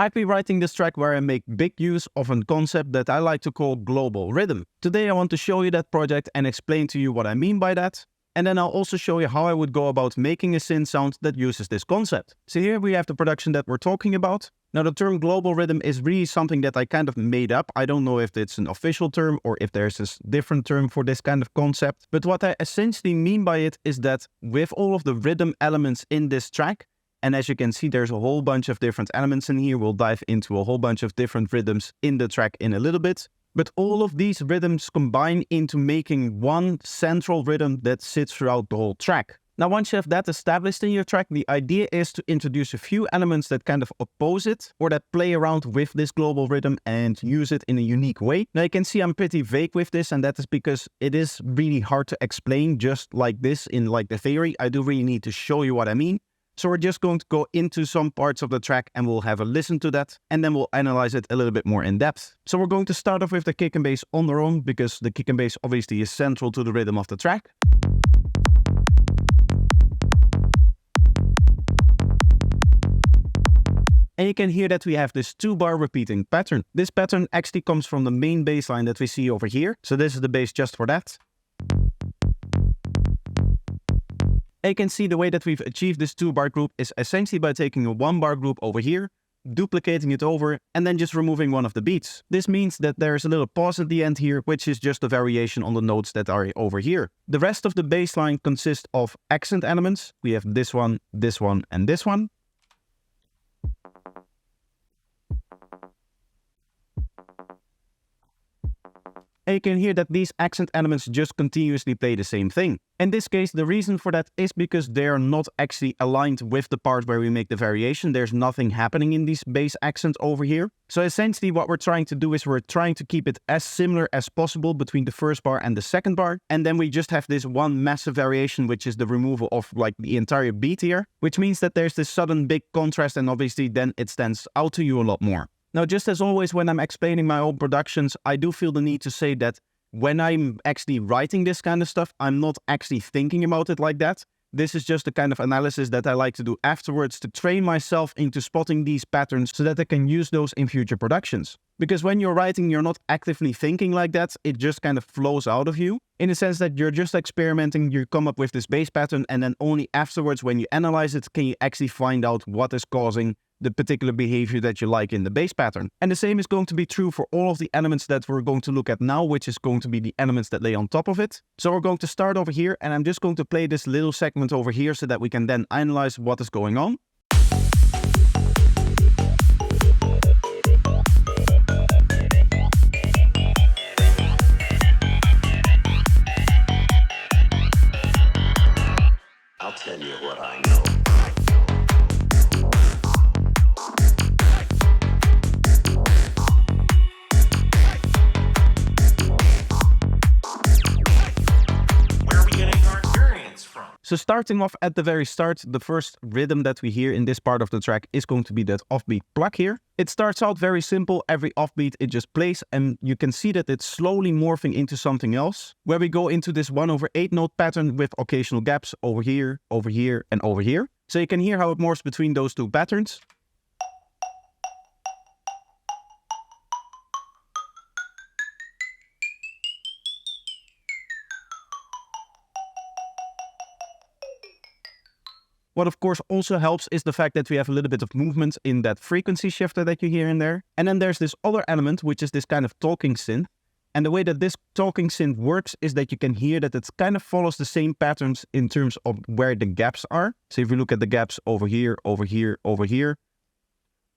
I've been writing this track where I make big use of a concept that I like to call global rhythm. Today I want to show you that project and explain to you what I mean by that. And then I'll also show you how I would go about making a synth sound that uses this concept. So here we have the production that we're talking about. Now the term global rhythm is really something that I kind of made up. I don't know if it's an official term or if there's a different term for this kind of concept. But what I essentially mean by it is that with all of the rhythm elements in this track, and as you can see, there's a whole bunch of different elements in here. We'll dive into a whole bunch of different rhythms in the track in a little bit. But all of these rhythms combine into making one central rhythm that sits throughout the whole track. Now, once you have that established in your track, the idea is to introduce a few elements that kind of oppose it or that play around with this global rhythm and use it in a unique way. Now, you can see I'm pretty vague with this, and that is because it is really hard to explain just like this in like the theory. I do really need to show you what I mean. So we're just going to go into some parts of the track and we'll have a listen to that and then we'll analyze it a little bit more in depth. So we're going to start off with the kick and bass on their own because the kick and bass obviously is central to the rhythm of the track. And you can hear that we have this 2-bar repeating pattern. This pattern actually comes from the main bass line that we see over here. So this is the bass just for that. And you can see the way that we've achieved this 2-bar group is essentially by taking a 1-bar group over here, duplicating it over, and then just removing one of the beats. This means that there's a little pause at the end here, which is just a variation on the notes that are over here. The rest of the bass line consists of accent elements. We have this one, and this one. And you can hear that these accent elements just continuously play the same thing. In this case, the reason for that is because they are not actually aligned with the part where we make the variation. There's nothing happening in these bass accents over here. So essentially what we're trying to do is we're trying to keep it as similar as possible between the first bar and the second bar. And then we just have this one massive variation, which is the removal of like the entire beat here, which means that there's this sudden big contrast and obviously then it stands out to you a lot more. Now, just as always, when I'm explaining my own productions, I do feel the need to say that when I'm actually writing this kind of stuff, I'm not actually thinking about it like that. This is just the kind of analysis that I like to do afterwards to train myself into spotting these patterns so that I can use those in future productions. Because when you're writing, you're not actively thinking like that. It just kind of flows out of you in the sense that you're just experimenting. You come up with this bass pattern and then only afterwards when you analyze it, can you actually find out what is causing the particular behavior that you like in the bass pattern. And the same is going to be true for all of the elements that we're going to look at now, which is going to be the elements that lay on top of it. So we're going to start over here and I'm just going to play this little segment over here so that we can then analyze what is going on. I'll tell you what I know. So starting off at the very start, the first rhythm that we hear in this part of the track is going to be that offbeat pluck here. It starts out very simple. Every offbeat it just plays and you can see that it's slowly morphing into something else where we go into this 1/8 note pattern with occasional gaps over here, and over here. So you can hear how it morphs between those two patterns. What of course also helps is the fact that we have a little bit of movement in that frequency shifter that you hear in there. And then there's this other element, which is this kind of talking synth. And the way that this talking synth works is that you can hear that it kind of follows the same patterns in terms of where the gaps are. So if you look at the gaps over here, over here, over here,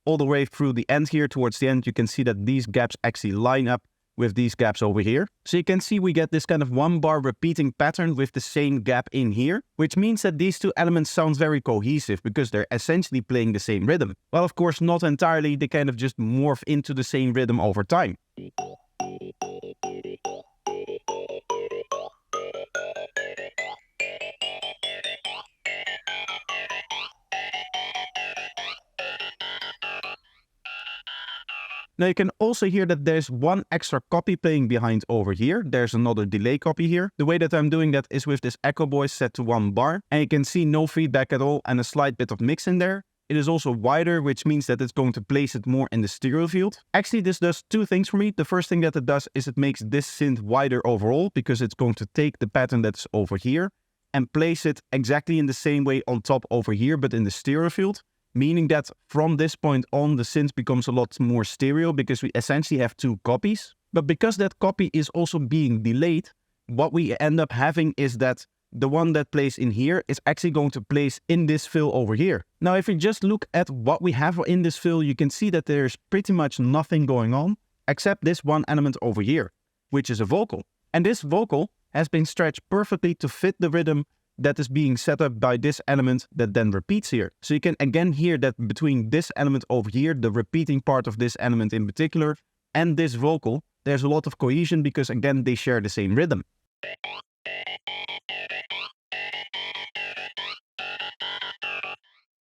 all the way through the end here towards the end, you can see that these gaps actually line up with these gaps over here. So you can see we get this kind of 1-bar repeating pattern with the same gap in here, which means that these two elements sound very cohesive because they're essentially playing the same rhythm. Well, of course, not entirely. They kind of just morph into the same rhythm over time. Now you can also hear that there's one extra copy playing behind over here. There's another delay copy here. The way that I'm doing that is with this echo voice set to 1 bar. And you can see no feedback at all and a slight bit of mix in there. It is also wider, which means that it's going to place it more in the stereo field. Actually, this does two things for me. The first thing that it does is it makes this synth wider overall, because it's going to take the pattern that's over here and place it exactly in the same way on top over here, but in the stereo field. Meaning that from this point on, the synth becomes a lot more stereo because we essentially have two copies. But because that copy is also being delayed, what we end up having is that the one that plays in here is actually going to place in this fill over here. Now, if we just look at what we have in this fill, you can see that there's pretty much nothing going on except this one element over here, which is a vocal. And this vocal has been stretched perfectly to fit the rhythm that is being set up by this element that then repeats here. So you can again hear that between this element over here, the repeating part of this element in particular, and this vocal, there's a lot of cohesion because again, they share the same rhythm.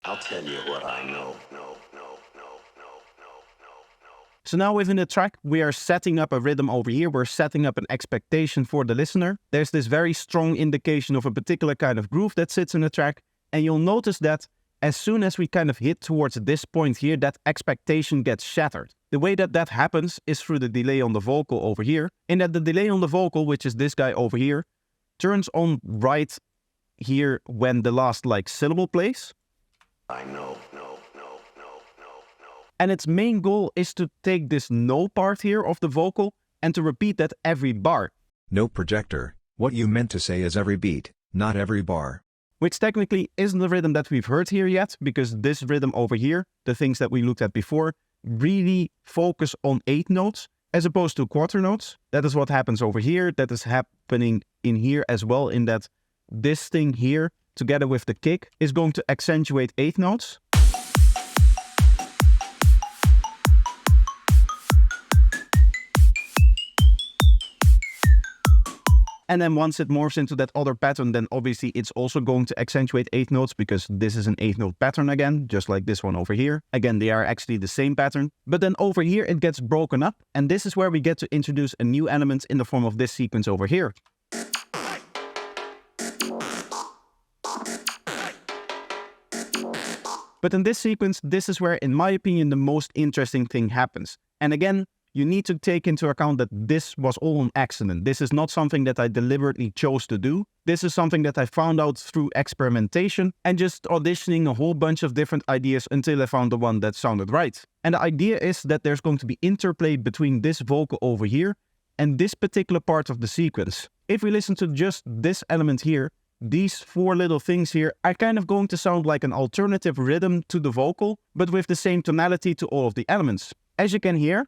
I'll tell you what I know. So now within the track, we are setting up a rhythm over here. We're setting up an expectation for the listener. There's this very strong indication of a particular kind of groove that sits in the track. And you'll notice that as soon as we kind of hit towards this point here, that expectation gets shattered. The way that that happens is through the delay on the vocal over here. In that the delay on the vocal, which is this guy over here, turns on right here when the last syllable plays. I know. And its main goal is to take this no part here of the vocal and to repeat that every bar. No projector, what you meant to say is every beat, not every bar. Which technically isn't the rhythm that we've heard here yet, because this rhythm over here, the things that we looked at before, really focus on 8 notes as opposed to quarter notes. That is what happens over here. That is happening in here as well, in that this thing here, together with the kick, is going to accentuate 8 notes. And then once it morphs into that other pattern, then obviously it's also going to accentuate 8 notes because this is an 8-note pattern again, just like this one over here. Again, they are actually the same pattern. But then over here, it gets broken up. And this is where we get to introduce a new element in the form of this sequence over here. But in this sequence, this is where, in my opinion, the most interesting thing happens. And again, you need to take into account that this was all an accident. This is not something that I deliberately chose to do. This is something that I found out through experimentation and just auditioning a whole bunch of different ideas until I found the one that sounded right. And the idea is that there's going to be interplay between this vocal over here and this particular part of the sequence. If we listen to just this element here, these 4 little things here are kind of going to sound like an alternative rhythm to the vocal, but with the same tonality to all of the elements. As you can hear,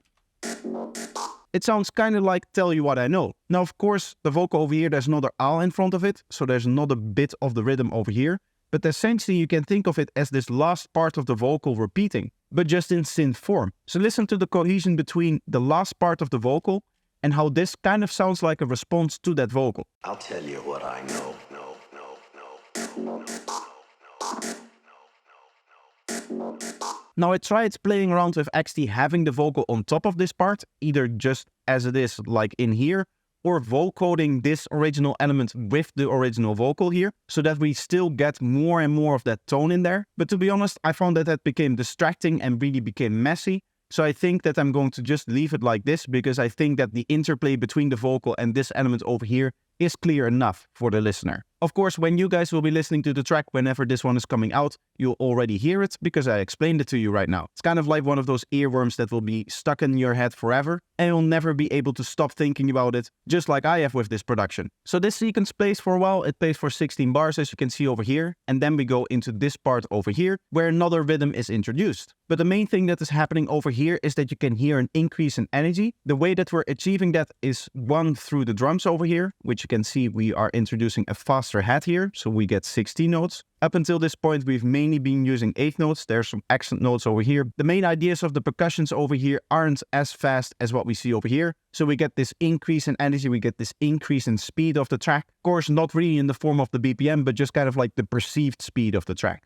it sounds kind of like Tell You What I Know. Now, of course, the vocal over here, there's another al in front of it, so there's another bit of the rhythm over here. But essentially, you can think of it as this last part of the vocal repeating, but just in synth form. So listen to the cohesion between the last part of the vocal and how this kind of sounds like a response to that vocal. I'll tell you what I know. Now I tried playing around with actually having the vocal on top of this part, either just as it is like in here, or vocoding this original element with the original vocal here, so that we still get more and more of that tone in there. But to be honest, I found that that became distracting and really became messy. So I think that I'm going to just leave it like this, because I think that the interplay between the vocal and this element over here is clear enough for the listener. Of course, when you guys will be listening to the track, whenever this one is coming out, you'll already hear it because I explained it to you right now. It's kind of like one of those earworms that will be stuck in your head forever, and you'll never be able to stop thinking about it, just like I have with this production. So this sequence plays for a while. It plays for 16 bars, as you can see over here, and then we go into this part over here, where another rhythm is introduced. But the main thing that is happening over here is that you can hear an increase in energy. The way that we're achieving that is one through the drums over here, which you can see we are introducing a faster head here, so we get 16 notes. Up until this point, we've mainly been using 8 notes. There's some accent notes over here. The main ideas of the percussions over here aren't as fast as what we see over here. So we get this increase in energy, we get this increase in speed of the track. Of course, not really in the form of the BPM, but just kind of like the perceived speed of the track.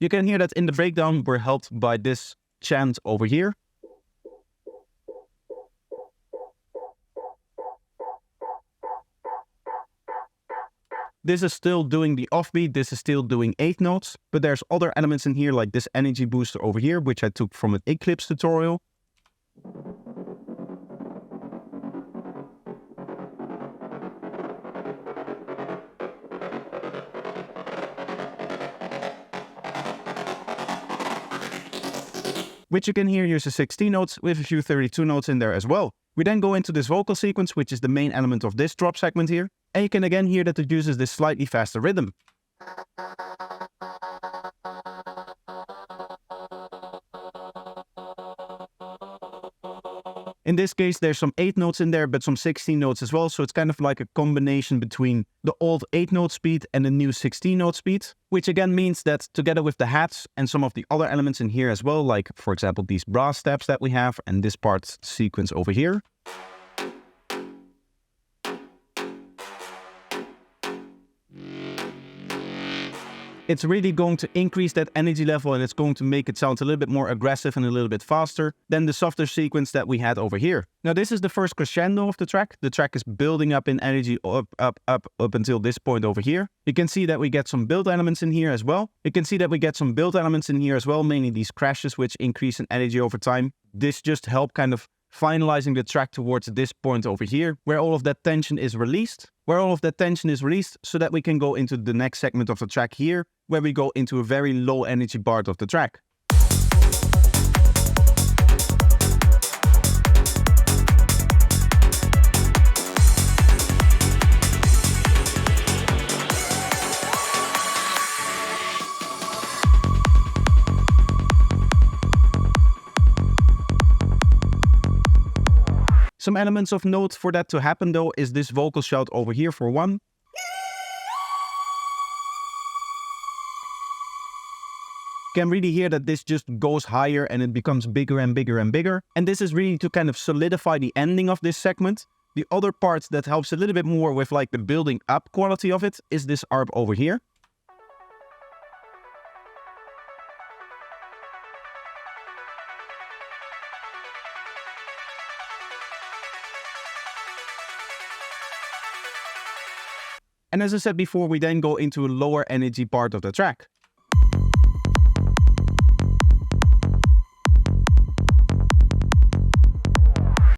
You can hear that in the breakdown we're helped by this chant over here. This is still doing the offbeat, this is still doing 8 notes, but there's other elements in here like this energy booster over here, which I took from an Eclipse tutorial. Which you can hear uses 16 notes with a few 32 notes in there as well. We then go into this vocal sequence, which is the main element of this drop segment here. And you can again hear that it uses this slightly faster rhythm. In this case, there's some 8 notes in there, but some 16 notes as well. So it's kind of like a combination between the old 8-note speed and the new 16-note speed. Which again means that together with the hats and some of the other elements in here as well, like for example these brass steps that we have and this part sequence over here. It's really going to increase that energy level and it's going to make it sound a little bit more aggressive and a little bit faster than the softer sequence that we had over here. Now this is the first crescendo of the track. The track is building up in energy up until this point over here. You can see that we get some build elements in here as well. Mainly these crashes which increase in energy over time. This just help kind of finalizing the track towards this point over here, where all of that tension is released. So that we can go into the next segment of the track here, where we go into a very low energy part of the track. Some elements of note for that to happen though is this vocal shout over here for one. You can really hear that this just goes higher and it becomes bigger and bigger and bigger. And this is really to kind of solidify the ending of this segment. The other part that helps a little bit more with like the building up quality of it is this arp over here. And as I said before, we then go into a lower energy part of the track.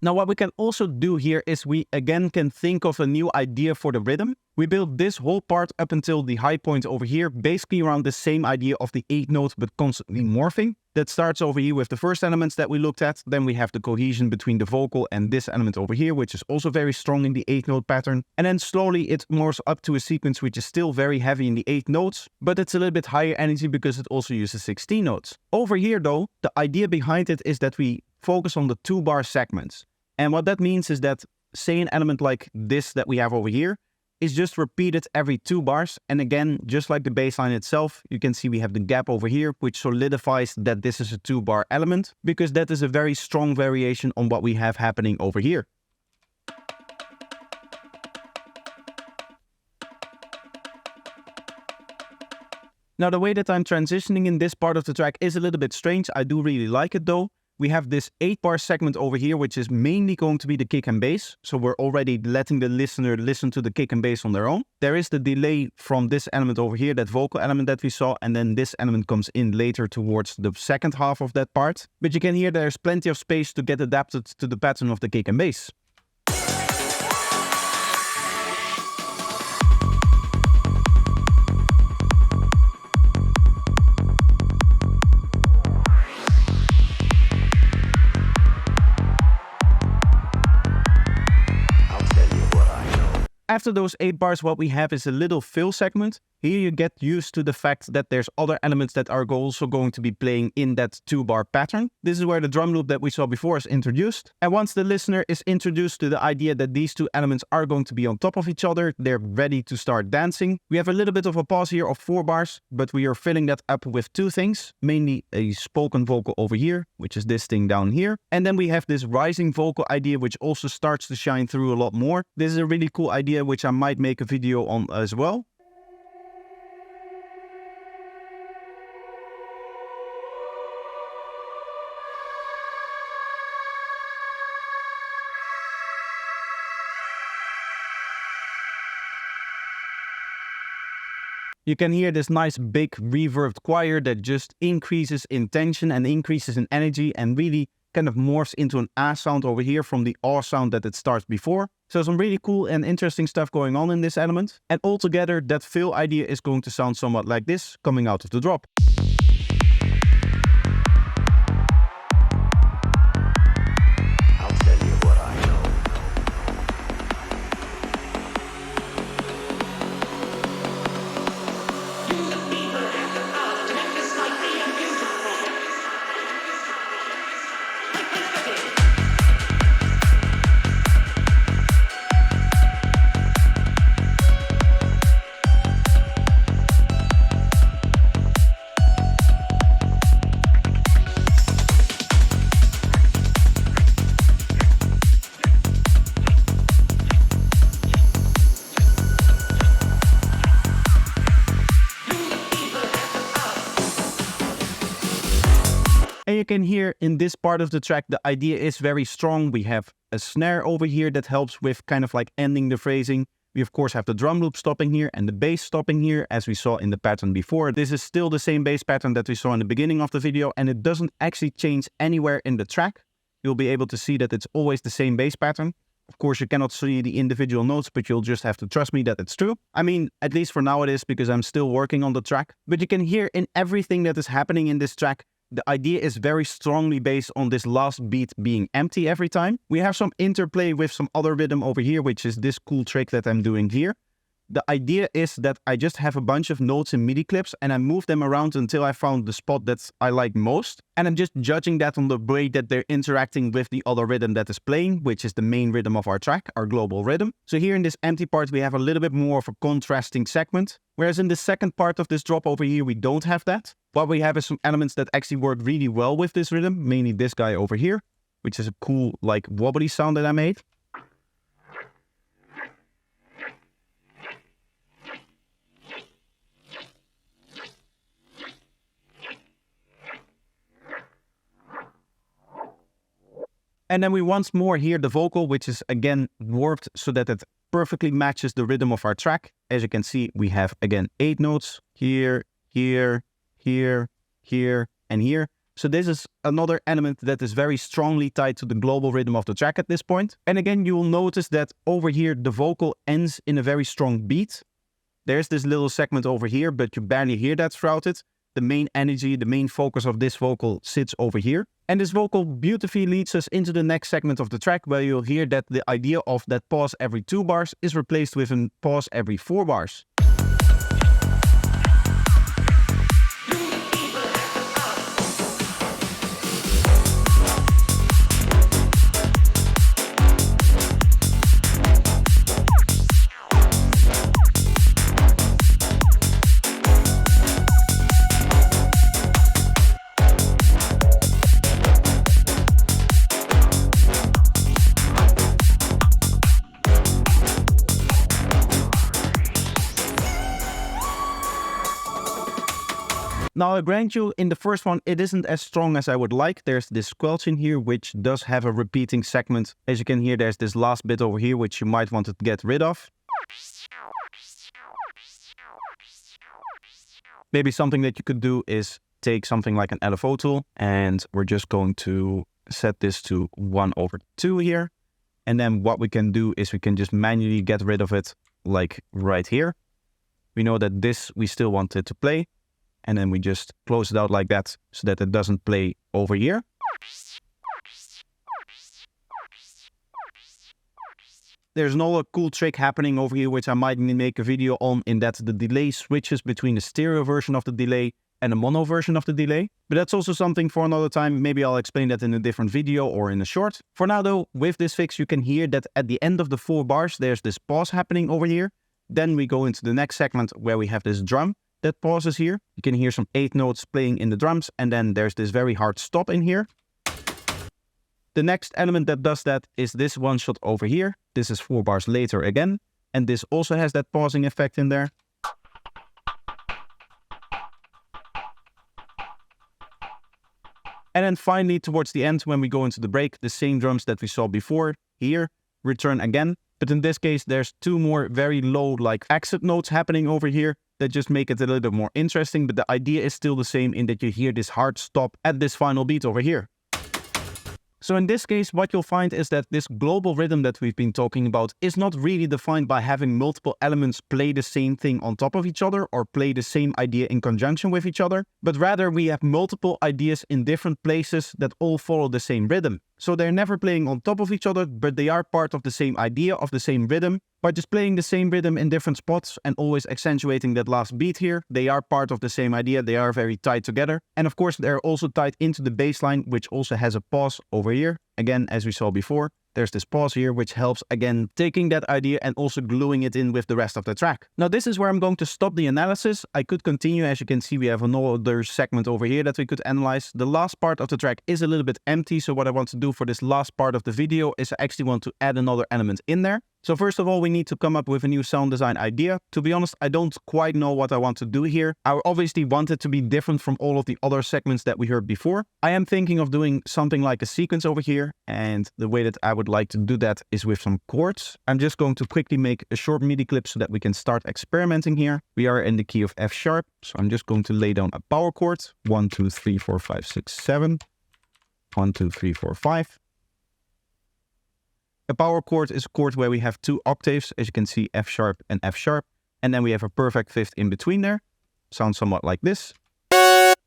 Now what we can also do here is we again can think of a new idea for the rhythm. We build this whole part up until the high point over here, basically around the same idea of the 8 notes but constantly morphing. That starts over here with the first elements that we looked at. Then we have the cohesion between the vocal and this element over here, which is also very strong in the 8-note pattern. And then slowly it morphs up to a sequence which is still very heavy in the 8 notes, but it's a little bit higher energy because it also uses 16 notes. Over here though, the idea behind it is that we focus on the 2-bar segments. And what that means is that, say an element like this that we have over here, is just repeated every 2 bars. And again, just like the bass line itself, you can see we have the gap over here, which solidifies that this is a 2-bar element, because that is a very strong variation on what we have happening over here. Now, the way that I'm transitioning in this part of the track is a little bit strange. I do really like it though. We have this 8-bar segment over here, which is mainly going to be the kick and bass. So we're already letting the listener listen to the kick and bass on their own. There is the delay from this element over here, that vocal element that we saw, and then this element comes in later towards the second half of that part. But you can hear there's plenty of space to get adapted to the pattern of the kick and bass. After those 8 bars, what we have is a little fill segment. Here you get used to the fact that there's other elements that are also going to be playing in that 2-bar pattern. This is where the drum loop that we saw before is introduced. And once the listener is introduced to the idea that these 2 elements are going to be on top of each other, they're ready to start dancing. We have a little bit of a pause here of 4 bars, but we are filling that up with 2 things. Mainly a spoken vocal over here, which is this thing down here. And then we have this rising vocal idea, which also starts to shine through a lot more. This is a really cool idea, which I might make a video on as well. You can hear this nice big reverbed choir that just increases in tension and increases in energy and really kind of morphs into an ah sound over here from the aw sound that it starts before. So some really cool and interesting stuff going on in this element. And altogether, that fill idea is going to sound somewhat like this coming out of the drop. I'll tell you what I know. And you can hear in this part of the track, the idea is very strong. We have a snare over here that helps with kind of like ending the phrasing. We of course have the drum loop stopping here and the bass stopping here, as we saw in the pattern before. This is still the same bass pattern that we saw in the beginning of the video, and it doesn't actually change anywhere in the track. You'll be able to see that it's always the same bass pattern. Of course, you cannot see the individual notes, but you'll just have to trust me that it's true. I mean, at least for now it is, because I'm still working on the track. But you can hear in everything that is happening in this track, the idea is very strongly based on this last beat being empty every time. We have some interplay with some other rhythm over here, which is this cool trick that I'm doing here. The idea is that I just have a bunch of notes in MIDI clips and I move them around until I found the spot that I like most. And I'm just judging that on the way that they're interacting with the other rhythm that is playing, which is the main rhythm of our track, our global rhythm. So here in this empty part, we have a little bit more of a contrasting segment. Whereas in the second part of this drop over here, we don't have that. What we have is some elements that actually work really well with this rhythm, mainly this guy over here, which is a cool, like, wobbly sound that I made. And then we once more hear the vocal, which is again warped so that it perfectly matches the rhythm of our track. As you can see, we have again 8 notes here, here, here, here, and here. So this is another element that is very strongly tied to the global rhythm of the track at this point. And again, you will notice that over here, the vocal ends in a very strong beat. There's this little segment over here, but you barely hear that throughout it. The main energy, the main focus of this vocal sits over here. And this vocal beautifully leads us into the next segment of the track, where you'll hear that the idea of that pause every 2 bars is replaced with a pause every 4 bars. Now I grant you, in the first one, it isn't as strong as I would like. There's this squelch in here, which does have a repeating segment. As you can hear, there's this last bit over here, which you might want to get rid of. Maybe something that you could do is take something like an LFO tool, and we're just going to set this to 1/2 here. And then what we can do is we can just manually get rid of it, like right here. We know that this, we still want it to play. And then we just close it out like that so that it doesn't play over here. There's another cool trick happening over here, which I might make a video on, in that the delay switches between the stereo version of the delay and the mono version of the delay. But that's also something for another time. Maybe I'll explain that in a different video or in a short. For now though, with this fix, you can hear that at the end of the 4 bars, there's this pause happening over here. Then we go into the next segment where we have this drum that pauses here. You can hear some 8 notes playing in the drums, and then there's this very hard stop in here. The next element that does that is this one shot over here. This is 4 bars later again, and this also has that pausing effect in there. And then finally, towards the end, when we go into the break, the same drums that we saw before here return again. But in this case, there's 2 more very low, like, exit notes happening over here. that just make it a little bit more interesting, but the idea is still the same in that you hear this hard stop at this final beat over here. So in this case, what you'll find is that this global rhythm that we've been talking about is not really defined by having multiple elements play the same thing on top of each other or play the same idea in conjunction with each other, but rather we have multiple ideas in different places that all follow the same rhythm. So they're never playing on top of each other, but they are part of the same idea of the same rhythm. By just playing the same rhythm in different spots and always accentuating that last beat here, they are part of the same idea, they are very tied together. And of course, they're also tied into the bass line, which also has a pause over here. Again, as we saw before, there's this pause here, which helps, again, taking that idea and also gluing it in with the rest of the track. Now, this is where I'm going to stop the analysis. I could continue. As you can see, we have another segment over here that we could analyze. The last part of the track is a little bit empty. So what I want to do for this last part of the video is I actually want to add another element in there. So first of all, we need to come up with a new sound design idea. To be honest, I don't quite know what I want to do here. I obviously want it to be different from all of the other segments that we heard before. I am thinking of doing something like a sequence over here. And the way that I would like to do that is with some chords. I'm just going to quickly make a short MIDI clip so that we can start experimenting here. We are in the key of F sharp. So I'm just going to lay down a power chord. 1, 2, 3, 4, 5, 6, 7. 1, 2, 3, 4, 5. A power chord is a chord where we have 2 octaves, as you can see, F sharp and F sharp. And then we have a perfect fifth in between there. Sounds somewhat like this.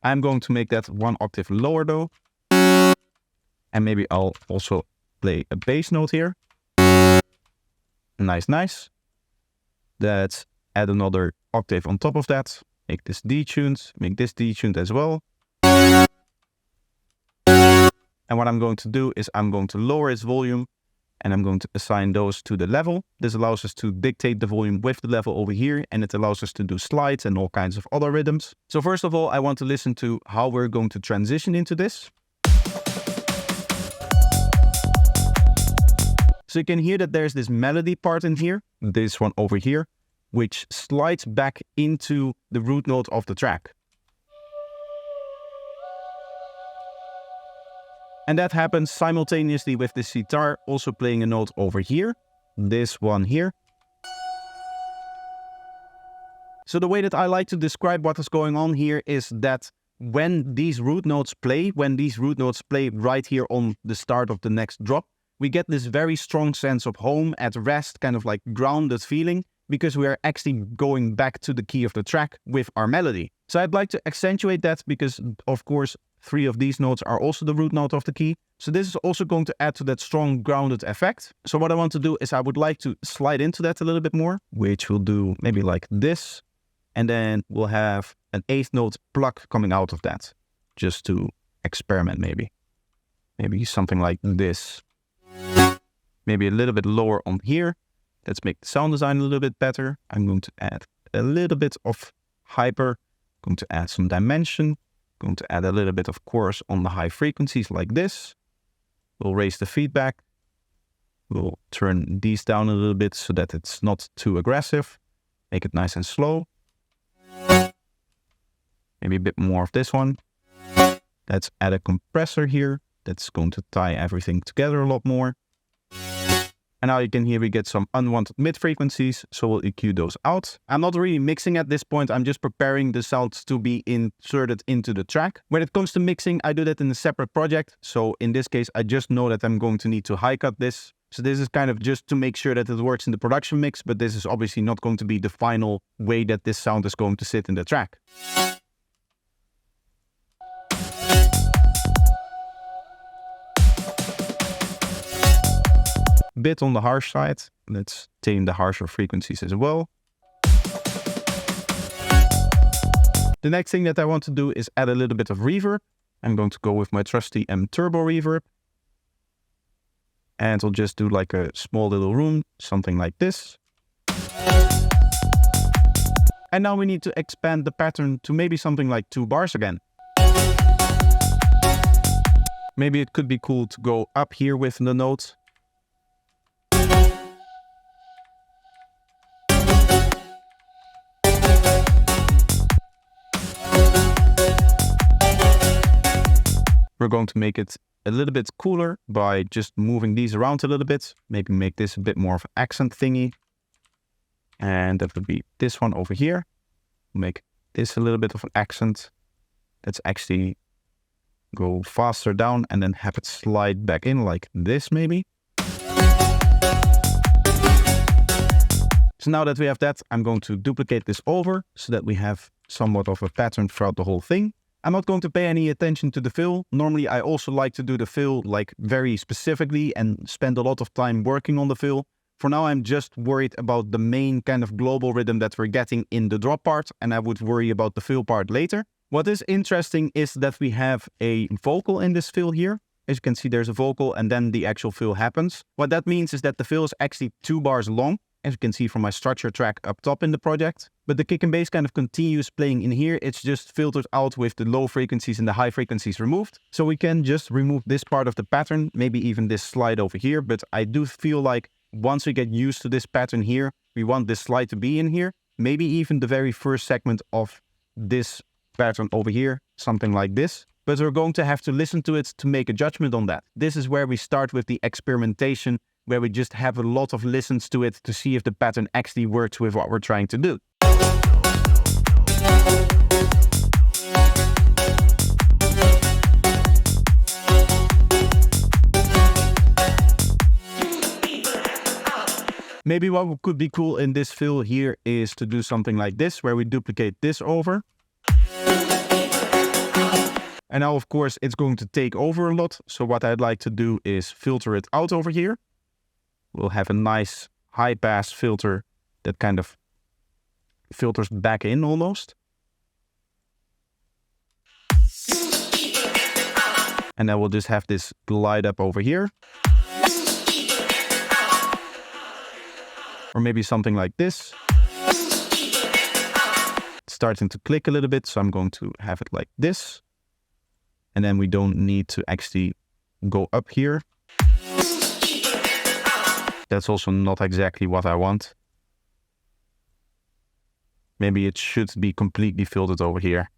I'm going to make that 1 octave lower though. And maybe I'll also play a bass note here. Nice, nice. Let's add another octave on top of that. Make this detuned, make this detuned as well. And what I'm going to do is I'm going to lower its volume. And I'm going to assign those to the level. This allows us to dictate the volume with the level over here, and it allows us to do slides and all kinds of other rhythms. So first of all, I want to listen to how we're going to transition into this. So you can hear that there's this melody part in here, this one over here, which slides back into the root note of the track. And that happens simultaneously with the sitar also playing a note over here, this one here. So the way that I like to describe what is going on here is that when these root notes play right here on the start of the next drop, we get this very strong sense of home, at rest, kind of like grounded feeling, because we are actually going back to the key of the track with our melody. So I'd like to accentuate that because, of course, 3 of these notes are also the root note of the key. So this is also going to add to that strong grounded effect. So what I want to do is I would like to slide into that a little bit more, which we'll do maybe like this. And then we'll have an 8th note pluck coming out of that, just to experiment maybe. Maybe something like this. Maybe a little bit lower on here. Let's make the sound design a little bit better. I'm going to add a little bit of hyper. Going to add some dimension. Going to add a little bit of chorus on the high frequencies like this. We'll raise the feedback. We'll turn these down a little bit so that it's not too aggressive. Make it nice and slow. Maybe a bit more of this one. Let's add a compressor here. That's going to tie everything together a lot more. And now you can hear we get some unwanted mid frequencies, so we'll EQ those out. I'm not really mixing at this point, I'm just preparing the sounds to be inserted into the track. When it comes to mixing, I do that in a separate project. So in this case, I just know that I'm going to need to high cut this. So this is kind of just to make sure that it works in the production mix, but this is obviously not going to be the final way that this sound is going to sit in the track. Bit on the harsh side. Let's tame the harsher frequencies as well. The next thing that I want to do is add a little bit of reverb. I'm going to go with my trusty turbo reverb. And I'll just do like a small little room, something like this. And now we need to expand the pattern to maybe something like 2 bars again. Maybe it could be cool to go up here with the note. We're going to make it a little bit cooler by just moving these around a little bit. Maybe make this a bit more of an accent thingy. And that would be this one over here. make this a little bit of an accent. Let's actually go faster down and then have it slide back in like this maybe. So now that we have that, I'm going to duplicate this over so that we have somewhat of a pattern throughout the whole thing. I'm not going to pay any attention to the fill. Normally, I also like to do the fill like very specifically and spend a lot of time working on the fill. For now, I'm just worried about the main kind of global rhythm that we're getting in the drop part, and I would worry about the fill part later. What is interesting is that we have a vocal in this fill here. As you can see, there's a vocal and then the actual fill happens. What that means is that the fill is actually 2 bars long, as you can see from my structure track up top in the project. But the kick and bass kind of continues playing in here. It's just filtered out with the low frequencies and the high frequencies removed. So we can just remove this part of the pattern, maybe even this slide over here. But I do feel like once we get used to this pattern here, we want this slide to be in here. Maybe even the very first segment of this pattern over here, something like this. But we're going to have to listen to it to make a judgment on that. This is where we start with the experimentation, where we just have a lot of listens to it to see if the pattern actually works with what we're trying to do. Maybe what could be cool in this fill here is to do something like this, where we duplicate this over. And now, of course, it's going to take over a lot. So what I'd like to do is filter it out over here. We'll have a nice high pass filter that kind of filters back in almost. And then we'll just have this glide up over here. Or maybe something like this. It's starting to click a little bit, so I'm going to have it like this. And then we don't need to actually go up here. That's also not exactly what I want. Maybe it should be completely filtered over here.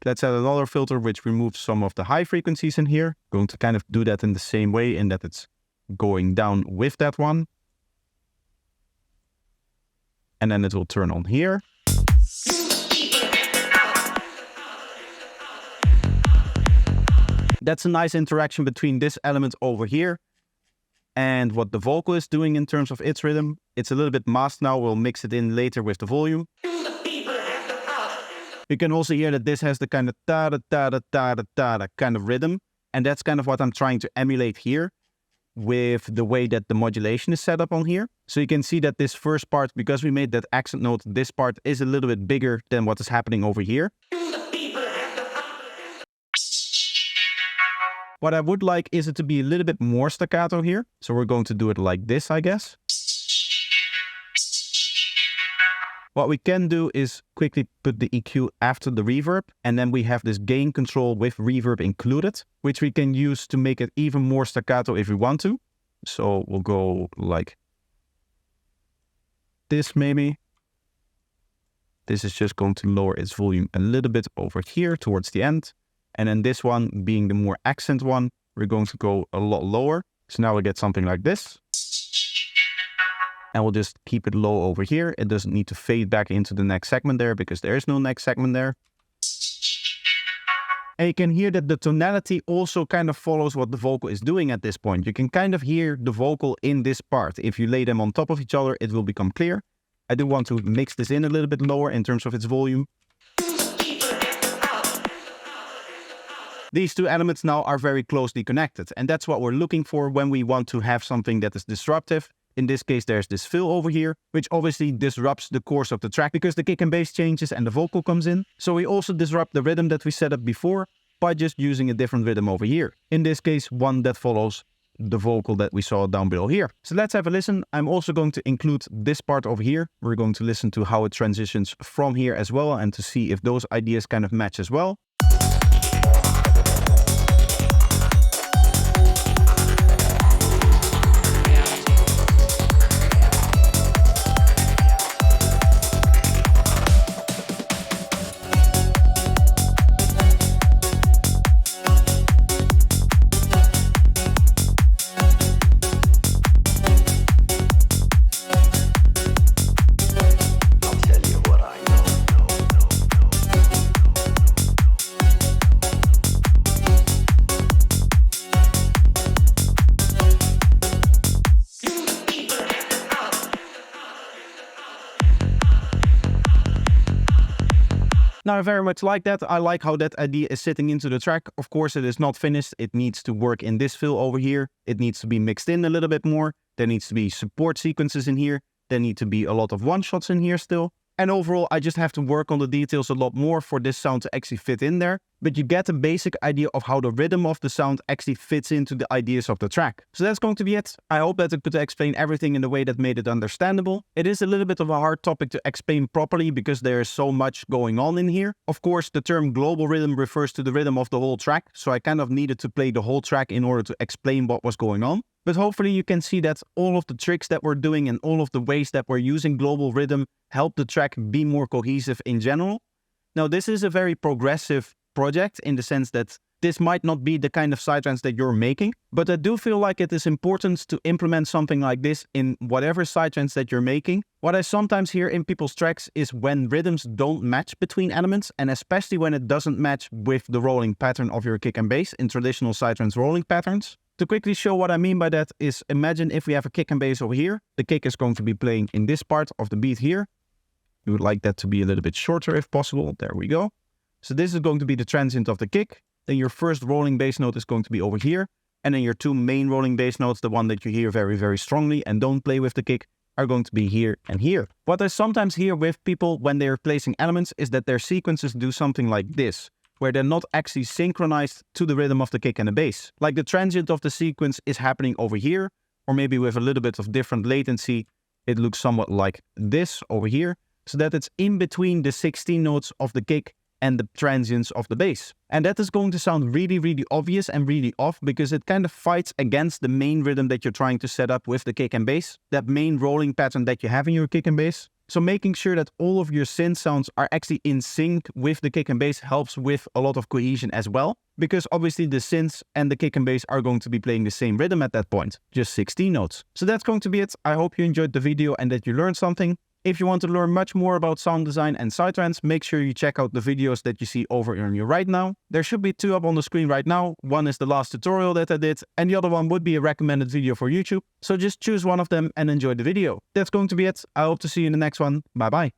Let's add another filter which removes some of the high frequencies in here. Going to kind of do that in the same way in that it's going down with that one. And then it will turn on here. That's a nice interaction between this element over here and what the vocal is doing in terms of its rhythm. It's a little bit masked now. We'll mix it in later with the volume. You can also hear that this has the kind of da-da-da-da-da-da-da kind of rhythm. And that's kind of what I'm trying to emulate here with the way that the modulation is set up on here. So you can see that this first part, because we made that accent note, this part is a little bit bigger than what is happening over here. What I would like is it to be a little bit more staccato here. So we're going to do it like this, I guess. What we can do is quickly put the EQ after the reverb, and then we have this gain control with reverb included, which we can use to make it even more staccato if we want to. So we'll go like this maybe. This is just going to lower its volume a little bit over here towards the end. And then this one being the more accent one, we're going to go a lot lower. So now we get something like this. And we'll just keep it low over here. It doesn't need to fade back into the next segment there because there is no next segment there. And you can hear that the tonality also kind of follows what the vocal is doing at this point. You can kind of hear the vocal in this part. If you lay them on top of each other, it will become clear. I do want to mix this in a little bit lower in terms of its volume. These two elements now are very closely connected. And that's what we're looking for when we want to have something that is disruptive. In this case, there's this fill over here, which obviously disrupts the course of the track because the kick and bass changes and the vocal comes in. So we also disrupt the rhythm that we set up before by just using a different rhythm over here. In this case, one that follows the vocal that we saw down below here. So let's have a listen. I'm also going to include this part over here. We're going to listen to how it transitions from here as well and to see if those ideas kind of match as well. Now, I very much like that. I like how that idea is sitting into the track. Of course, it is not finished. It needs to work in this fill over here. It needs to be mixed in a little bit more. There needs to be support sequences in here. There need to be a lot of one-shots in here still. And overall, I just have to work on the details a lot more for this sound to actually fit in there. But you get a basic idea of how the rhythm of the sound actually fits into the ideas of the track. So that's going to be it. I hope that I could explain everything in a way that made it understandable. It is a little bit of a hard topic to explain properly because there is so much going on in here. Of course, the term global rhythm refers to the rhythm of the whole track. So I kind of needed to play the whole track in order to explain what was going on. But hopefully you can see that all of the tricks that we're doing and all of the ways that we're using global rhythm help the track be more cohesive in general. Now, this is a very progressive project in the sense that this might not be the kind of psytrance that you're making, but I do feel like it is important to implement something like this in whatever psytrance that you're making. What I sometimes hear in people's tracks is when rhythms don't match between elements, and especially when it doesn't match with the rolling pattern of your kick and bass in traditional psytrance rolling patterns. To quickly show what I mean by that is, imagine if we have a kick and bass over here. The kick is going to be playing in this part of the beat here. We would like that to be a little bit shorter if possible. There we go. So this is going to be the transient of the kick. Then your first rolling bass note is going to be over here. And then your two main rolling bass notes, the one that you hear very, very strongly and don't play with the kick, are going to be here and here. What I sometimes hear with people when they're placing elements is that their sequences do something like this, where they're not actually synchronized to the rhythm of the kick and the bass. Like the transient of the sequence is happening over here, or maybe with a little bit of different latency, it looks somewhat like this over here, so that it's in between the 16 notes of the kick and the transients of the bass. And that is going to sound really, really obvious and really off because it kind of fights against the main rhythm that you're trying to set up with the kick and bass, that main rolling pattern that you have in your kick and bass. So making sure that all of your synth sounds are actually in sync with the kick and bass helps with a lot of cohesion as well. Because obviously the synths and the kick and bass are going to be playing the same rhythm at that point, just 16 notes. So that's going to be it. I hope you enjoyed the video and that you learned something. If you want to learn much more about sound design and psytrance, make sure you check out the videos that you see over on your right now. There should be two up on the screen right now. One is the last tutorial that I did, and the other one would be a recommended video for YouTube. So just choose one of them and enjoy the video. That's going to be it. I hope to see you in the next one. Bye bye.